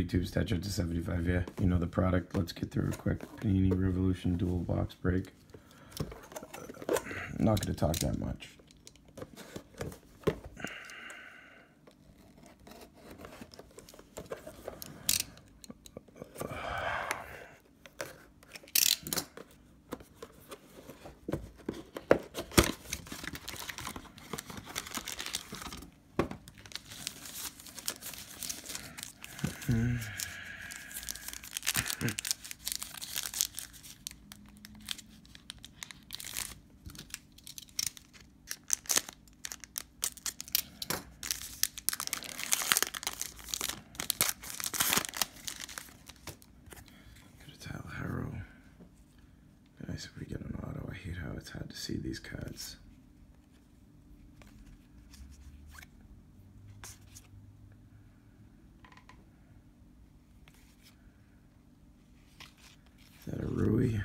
YouTube, Statue to 75. Yeah, you know the product. Let's get through a quick Panini Revolution dual box break. I'm not going to talk that much. Nice if we get an auto. I hate how it's hard to see these cards. Is that a Rui?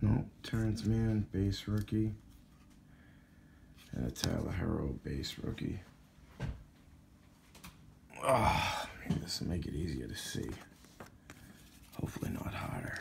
No, Terrence Mann, base rookie. And a Tyler Herro, base rookie. Oh, maybe this will make it easier to see. Hopefully not harder.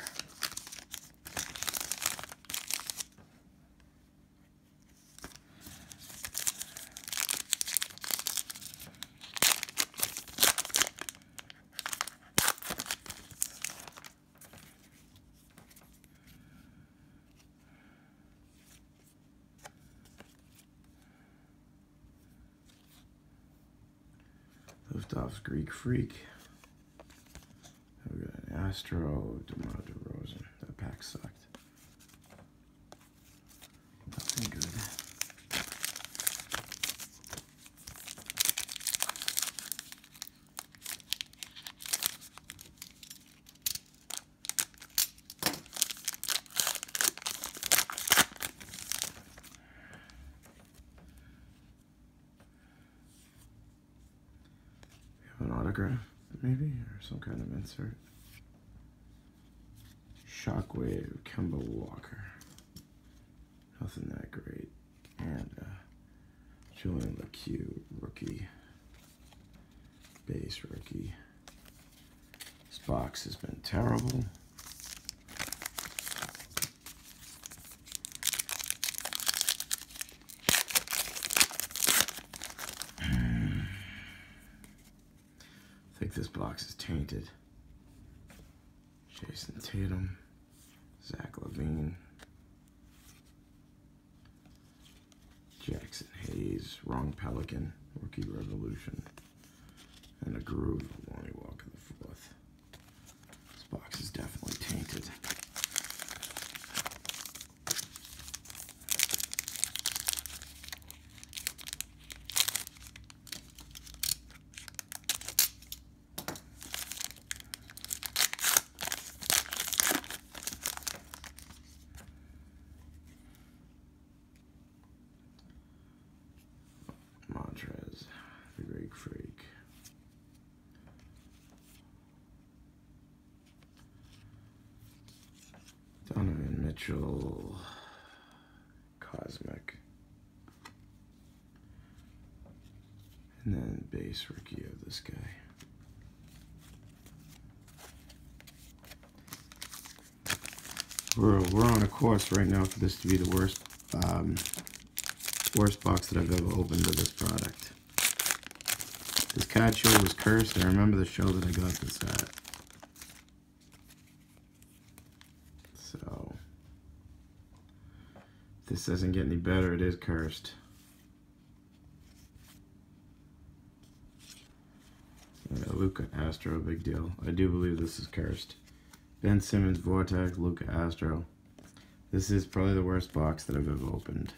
Liftoff's Greek Freak. We got an Astro, DeMar DeRozan. That pack sucked. Nothing good. An autograph, maybe, or some kind of insert. Shockwave, Kemba Walker. Nothing that great. And Julian LeCue, rookie. Base rookie. This box has been terrible. I think this box is tainted. Jason Tatum, Zach LaVine, Jackson Hayes, Wrong Pelican, Rookie Revolution, and a Groove, Lonnie Walker IV. This box is definitely tainted. Montrez, the Greek Freak. Donovan Mitchell, Cosmic. And then base rookie of this guy. We're on a course right now for this to be the worst box that I've ever opened of this product. This card show was cursed. I remember the show that I got this at. So, if this doesn't get any better, it is cursed. Yeah, Luka Astro, big deal. I do believe this is cursed. Ben Simmons, Vortex, Luka Astro. This is probably the worst box that I've ever opened,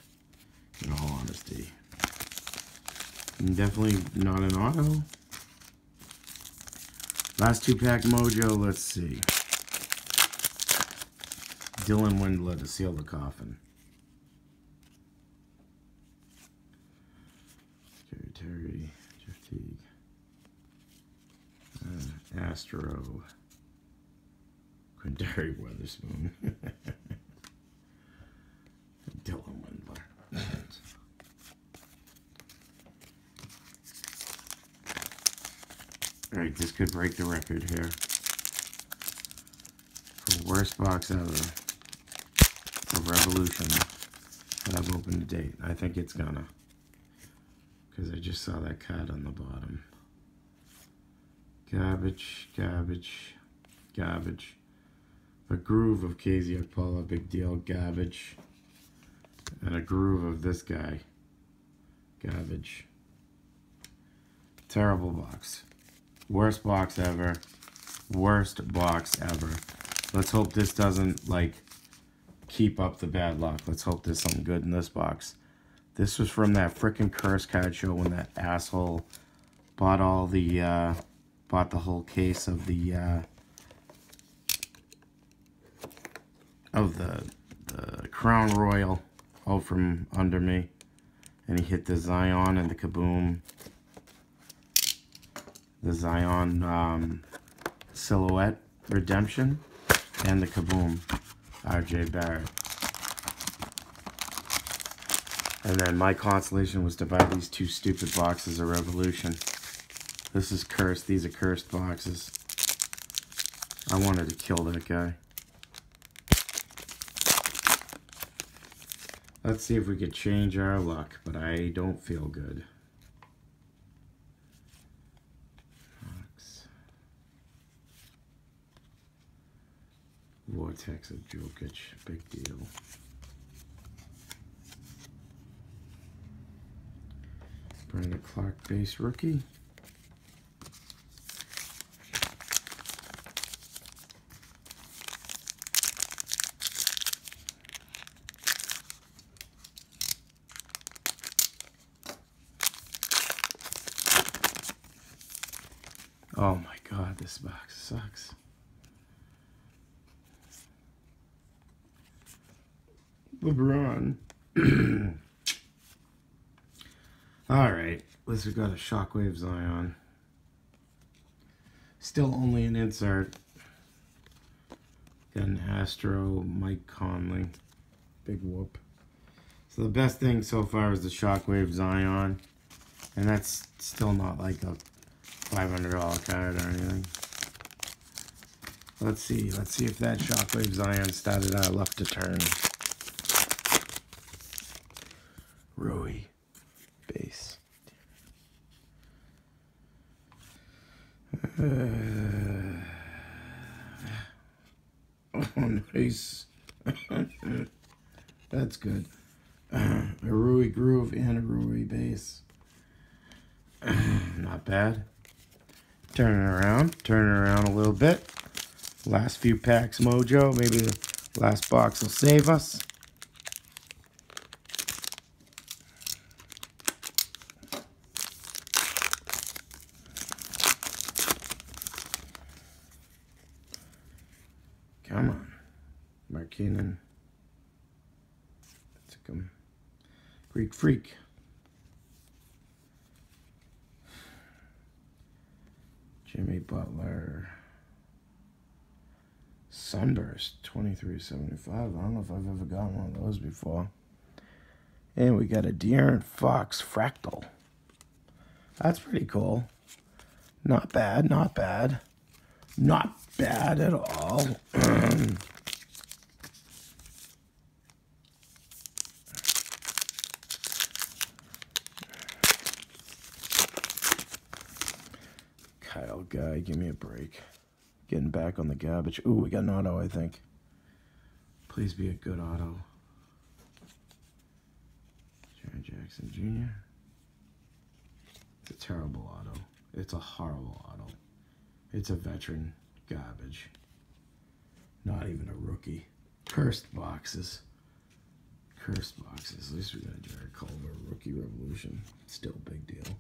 in all honesty. And definitely not an auto. Last two-pack mojo, let's see. Dylan Windler to seal the coffin. Terry, Jeff Teague. Astro. Quindary Weatherspoon. Dylan Windler. Alright, this could break the record here. For worst box ever. For Revolution that I've opened to date. I think it's gonna. Because I just saw that card on the bottom. Garbage, garbage, garbage. A groove of KZ Akpala, big deal, garbage. And a groove of this guy. Garbage. Terrible box. Worst box ever. Worst box ever. Let's hope this doesn't, like, keep up the bad luck. Let's hope there's something good in this box. This was from that frickin' curse card show when that asshole bought all the, bought the whole case of the Crown Royal out from under me. And he hit the Zion and the Kaboom. The Zion Silhouette Redemption and the Kaboom RJ Barrett. And then my consolation was to buy these two stupid boxes of Revolution. This is cursed. These are cursed boxes. I wanted to kill that guy. Let's see if we could change our luck, but I don't feel good. Vortex of Jokic, big deal. Brandon Clark base rookie. Oh my God, this box sucks. LeBron. Alright, at least we got a Shockwave Zion. Still only an insert. Got an Astro Mike Conley. Big whoop. So the best thing so far is the Shockwave Zion. And that's still not like a $500 card or anything. Let's see if that Shockwave Zion started our luck to turn. Rui base. Oh, nice. That's good. A Rui groove and a Rui base. Not bad. Turn it around a little bit. Last few packs mojo. Maybe the last box will save us. Come on. Markkanen. Greek Freak. Jimmy Butler. Sunburst 2375. I don't know if I've ever gotten one of those before. And we got a De'Aaron Fox Fractal. That's pretty cool. Not bad, not bad. Not bad at all. Kyle Guy, give me a break. Getting back on the garbage. Ooh, we got an auto, I think. Please be a good auto. Jaren Jackson Jr. It's a terrible auto. It's a horrible auto. It's a veteran garbage. Not even a rookie. Cursed boxes. Cursed boxes. At least we got a Jared Culver rookie Revolution. Still a big deal.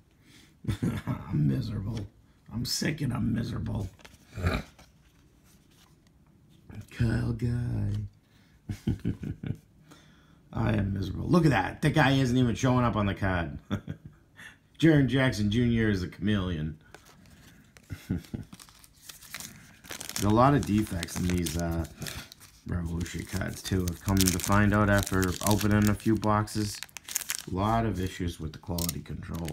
I'm miserable. I'm sick and I'm miserable. Kyle Guy. I am miserable. Look at that. That guy isn't even showing up on the card. Jaren Jackson Jr. is a chameleon. There's a lot of defects in these Revolution cards too. I've come to find out after opening a few boxes. A lot of issues with the quality control.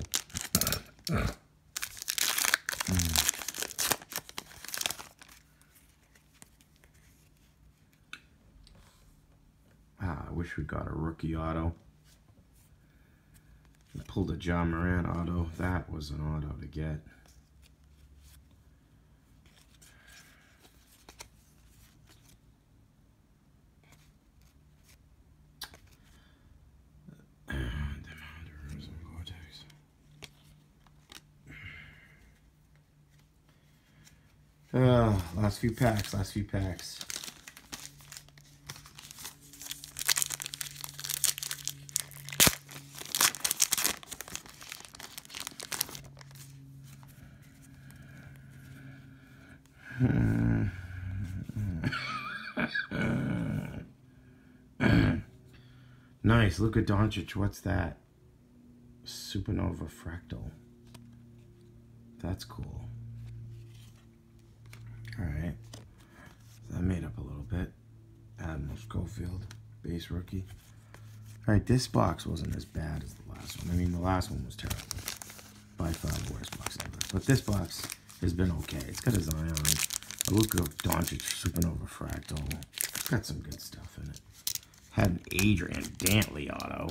wish we got a rookie auto. We pulled a John Moran auto. That was an auto to get. Last few packs, last few packs. Nice, Luka Doncic, what's that? Supernova Fractal. That's cool. Alright. So that made up a little bit. Admiral Schofield, base rookie. Alright, this box wasn't as bad as the last one. I mean, the last one was terrible. By far the worst box ever. But this box has been okay. It's got a Zion, a Luka Doncic Supernova Fractal. It's got some good stuff in it. Had an Adrian Dantley auto.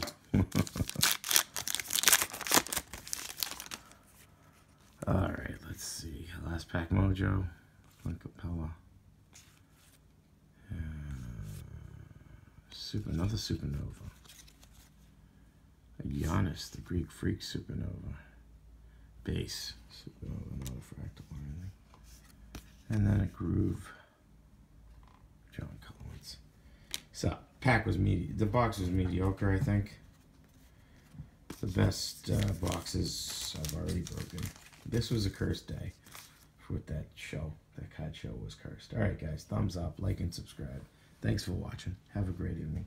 Alright, let's see. Last pack mojo. One Capella. Another Supernova. A Giannis, the Greek Freak Supernova. Base. Supernova, not a fractal or anything. And then a Groove. John Collins. So, pack was the box was mediocre, I think. The best boxes I've already broken. This was a cursed day with that show. That card show was cursed. Alright guys, thumbs up, like and subscribe. Thanks for watching. Have a great evening.